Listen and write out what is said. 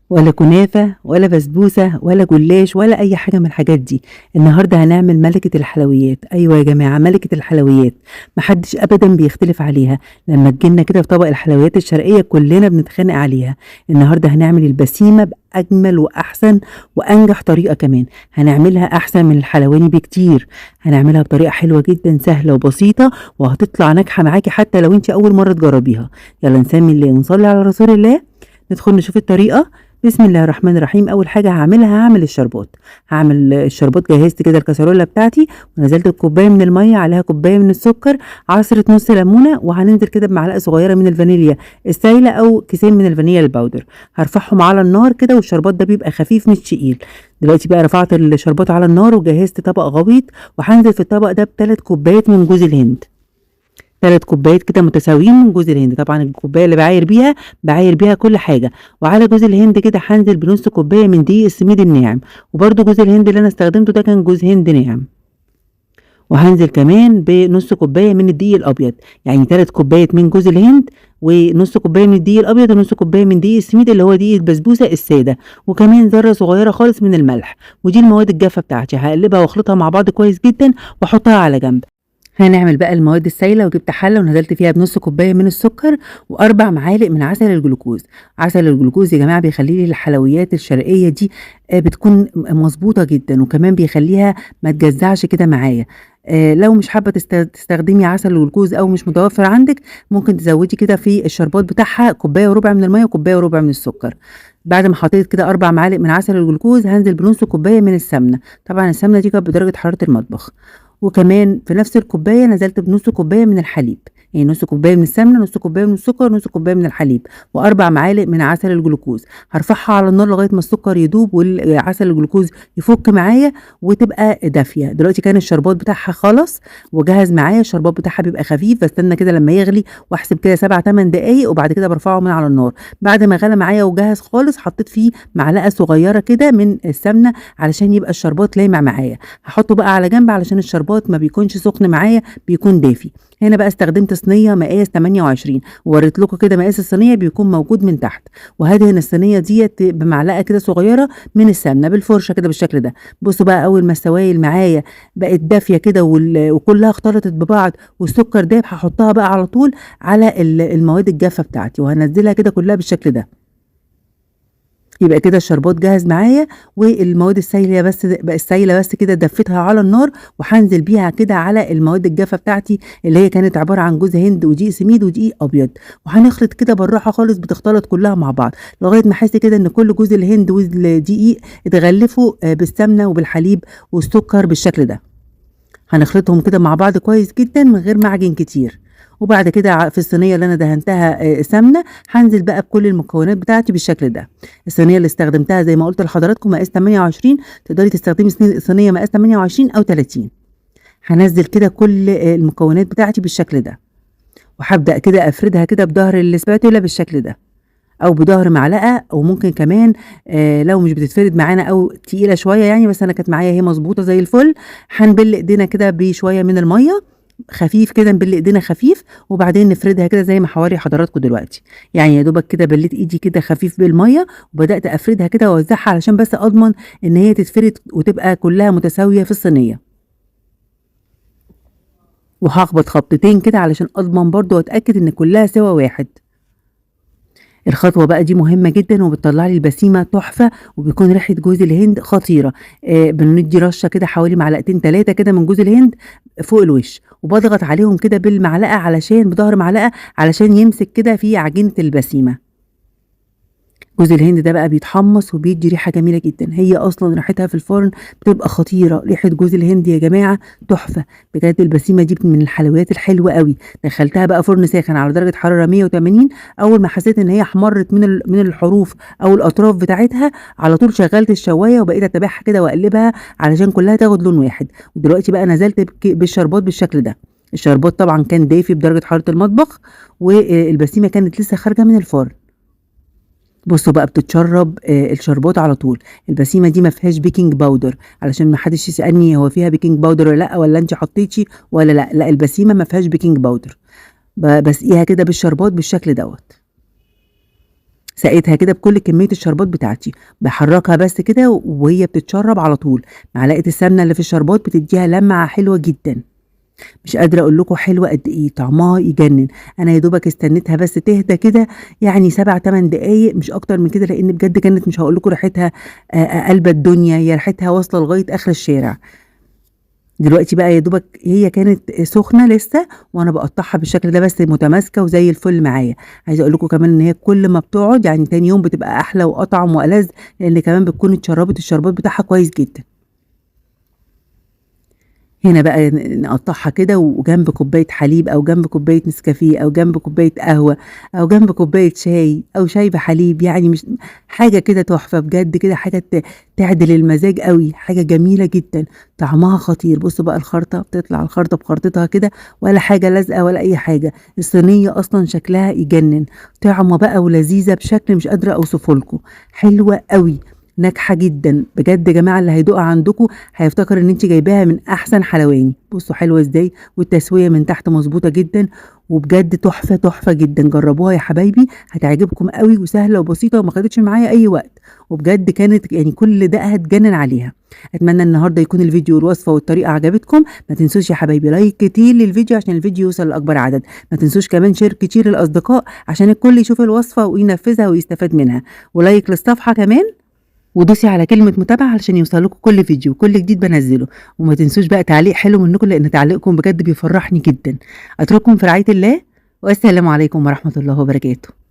ولا كنافة ولا بسبوسة ولا جلاش ولا أي حاجة من الحاجات دي. النهاردة هنعمل ملكة الحلويات. أيوة يا جماعة، ملكة الحلويات محدش أبدا بيختلف عليها. لما تجيلنا كده في طبق الحلويات الشرقية كلنا بنتخانق عليها. النهاردة هنعمل البسيمة بأجمل وأحسن وأنجح طريقة كمان. هنعملها أحسن من الحلواني بكتير. هنعملها بطريقة حلوة جدا سهلة وبسيطة، وهتطلع ناجحة معاكي حتى لو انت أول مرة تجربيها. يلا نسمي الله ونصلي على رسول الله. ندخل نشوف الطريقة. بسم الله الرحمن الرحيم. اول حاجه هعمل الشربات. هعمل الشربات. جهزت كده الكسرولة بتاعتي ونزلت الكوبايه من الميه، عليها كوبايه من السكر، عصره نص ليمونه، وهننزل كده بمعلقه صغيره من الفانيليا السايله او كيسين من الفانيليا الباودر. هرفعهم على النار كده، والشربات ده بيبقى خفيف مش تقيل. دلوقتي بقى رفعت الشربات على النار وجهزت طبق غويط، وهنزل في الطبق ده ب3 كوبايات من جوز الهند. 3 كوبايات كده متساويين من جوز الهند. طبعا الكوبايه اللي بعاير بيها كل حاجه. وعلى جوز الهند كده هنزل بنص كوبايه من دقيق السميد الناعم، وبرده جوز الهند اللي انا استخدمته ده كان جوز هند ناعم. وهنزل كمان بنص كوبايه من الدقيق الابيض، يعني 3 كوبايات من جوز الهند، ونص كوبايه من الدقيق الابيض، ونص كوبايه من دقيق السميد اللي هو دقيق البسبوسه الساده، وكمان ذره صغيره خالص من الملح. ودي المواد الجافه بتاعتي. هقلبها واخلطها مع بعض كويس جدا واحطها على جنب. هنعمل بقى المواد السايله. وجبت حله ونزلت فيها بنص كوبايه من السكر و4 معالق من عسل الجلوكوز. عسل الجلوكوز يا جماعه بيخلي لي الحلويات الشرقيه دي بتكون مظبوطه جدا، وكمان بيخليها ما تجزعش كده معايا. لو مش حابه تستخدمي عسل الجلوكوز او مش متوفر عندك، ممكن تزودي كده في الشربات بتاعها كوبايه وربع من الميه وكوبايه وربع من السكر. بعد ما حطيت كده 4 معالق من عسل الجلوكوز، هنزل بنص كوبايه من السمنه. طبعا السمنه دي كانت بدرجه حراره المطبخ. وكمان في نفس الكوبايه نزلت بنص كوبايه من الحليب، يعني نص كوبايه من السمنه، نص كوبايه من السكر، نص كوبايه من الحليب، و4 معالق من عسل الجلوكوز. هرفعها على النار لغايه ما السكر يدوب والعسل الجلوكوز يفك معايا وتبقى دافيه. دلوقتي كان الشربات بتاعها خلص وجهز معايا. الشربات بتاعها بيبقى خفيف، بستنى كده لما يغلي واحسب كده 7 8 دقايق، وبعد كده برفعه من على النار. بعد ما غلى معايا وجهز خالص، حطيت فيه معلقه صغيره كده من السمنه علشان يبقى الشربات لامع معايا. هحطه بقى على جنب علشان الشربات ما بيكونش سخن معايا، بيكون دافي. هنا بقى استخدمت صينيه مقاس 28، ووريت لكم كده مقاس الصينيه بيكون موجود من تحت. وهدهن الصينيه ديت بمعلقه كده صغيره من السمنه بالفرشه كده بالشكل ده. بصوا بقى اول ما السوائل معايا بقت دافيه كده وكلها اختلطت ببعض والسكر داب، هحطها بقى على طول على المواد الجافه بتاعتي، وهنزلها كده كلها بالشكل ده. يبقى كده الشربات جاهز معايا، والمواد السايله بس كده دفتها على النار، وهنزل بيها كده على المواد الجافه بتاعتي اللي هي كانت عباره عن جوز هند ودقيق سميد ودقيق ابيض. وهنخلط كده بالراحه خالص، بتختلط كلها مع بعض لغايه ما احس كده ان كل جوز الهند والدقيق اتغلفوا بالسمنه وبالحليب والسكر بالشكل ده. هنخلطهم كده مع بعض كويس جدا من غير ما اعجن كتير. وبعد كده في الصينيه اللي انا دهنتها سمنه، هنزل بقى بكل المكونات بتاعتي بالشكل ده. الصينيه اللي استخدمتها زي ما قلت لحضراتكم مقاس 28، تقدري تستخدمي صينيه مقاس 28 او 30. هنزل كده كل المكونات بتاعتي بالشكل ده، وهبدا كده افردها كده بظهر الاسباتولا بالشكل ده، او بظهر معلقه، او ممكن كمان لو مش بتتفرد معانا او تقيله شويه يعني، بس انا كانت معايا هي مظبوطه زي الفل. هنبل ايدينا كده بشويه من الميه خفيف كده، نبل ايدينا خفيف، وبعدين نفردها كده زي ما هوري حضراتكم دلوقتي. يعني يا دوبك كده بليت ايدي كده خفيف بالميه، وبدات افردها كده واوزعها علشان بس اضمن ان هي تتفرد وتبقى كلها متساويه في الصينيه. وهخبط خبطتين كده علشان اضمن برضو واتاكد ان كلها سوا واحد. الخطوة بقى دي مهمة جدا، وبتطلع لي البسيمة تحفة، وبيكون ريحة جوز الهند خطيرة. بندي رشة كده حوالي معلقتين 3 كده من جوز الهند فوق الوش، وبضغط عليهم كده بالمعلقة علشان بظهر معلقة علشان يمسك كده في عجينة البسيمة. جوز الهند ده بقى بيتحمص وبيدي ريحة جميلة جدا. هي أصلا ريحتها في الفرن بتبقى خطيرة. ريحة جوز الهند يا جماعة تحفة بجد. البسيمة دي من الحلويات الحلوة قوي. دخلتها بقى فرن ساخن على درجة حرارة 180. أول ما حسيت إن هي احمرت من الحروف أو الأطراف بتاعتها، على طول شغلت الشواية وبقيت أتابعها كده وأقلبها علشان كلها تاخد لون واحد. ودلوقتي بقى نزلت بالشربات بالشكل ده. الشربات طبعا كان دافي بدرجة حرارة المطبخ، والبسيمة كانت لسه خارجة من الفرن. بصوا بقى بتتشرب الشربات على طول. البسيمه دي ما فيهاش بيكنج باودر، علشان ما حدش يسالني هو فيها بيكنج باودر ولا لا، ولا انت حطيتي ولا لا. لا، البسيمه ما فيهاش بيكنج باودر. بسقيها كده بالشربات بالشكل دوت. سقيتها كده بكل كمية الشربات بتاعتي، باحرّكها بس كده وهي بتتشرّب على طول، معلقة السمنة اللي في الشربات بتدّيها لمعة حلوة جدًا، مش قادرة أقول لكم حلوة قد إيه، طعمها يجنن. أنا يا دوبك استنيتها بس تهدى كده يعني 7، 8 دقايق مش أكتر من كده، لإن بجد كانت مش هاقول لكم ريحتها قالبة الدنيا، هي ريحتها واصلة لغاية آخر الشارع. دلوقتي بقى يا دوبك هي كانت سخنة لسه وأنا باقطّعها بالشكل ده بس متماسكة وزي الفل معايا. عايزة أقول لكم كمان إن هي كل ما بتقعد يعني تاني يوم بتبقى أحلى وأطعم وألذ، لإن كمان بتكون اتشرّبت الشربات بتاعها كويس جدًا. هنا بقى نقطّعها كده وجنب كوباية حليب أو جنب كوباية نسكافيه أو جنب كوباية قهوة أو جنب كوباية شاي أو شاي بحليب، يعني مش حاجة كده تحفة بجد كده، حاجة تعدل المزاج أوي، حاجة جميلة جدًا، طعمها خطير. بُصّوا بقى الخرطة بتطلع الخرطة بخرطتها كده ولا حاجة لازقة ولا أي حاجة، الصينية أصلًا شكلها يجنن، طعمة بقى ولذيذة بشكل مش قادرة أوصفه لكم، حلوة أوي. ناجحة جدًا، بجد يا جماعة اللي هيدوقها عندكم هيفتكر إن أنتِ جايباها من أحسن حلواني، بُصّوا حلوة إزاي، والتسوية من تحت مضبوطة جدًا، وبجد تحفة، تحفة جدًا، جربوها يا حبايبي هتعجبكم أوي وسهلة وبسيطة وما خدتش معايا أي وقت، وبجد كانت يعني كل دقة هتجنن عليها. أتمنى النهارده يكون الفيديو والوصفة والطريقة عجبتكم، ما تنسوش يا حبايبي لايك كتير للفيديو عشان الفيديو يوصل لأكبر عدد، ما تنسوش كمان شير كتير للأصدقاء عشان الكل يشوف الوصفة وينفذها ويستفاد منها، ولايك للصفحة كمان ودوسي على كلمة متابعة علشان يوصلكوا كل فيديو وكل جديد بانزّله، وما تنسوش بقى تعليق حلو منكم لإن تعليقكم بجد بيفرحني جدًا. أترككم في رعاية الله، والسلام عليكم ورحمة الله وبركاته.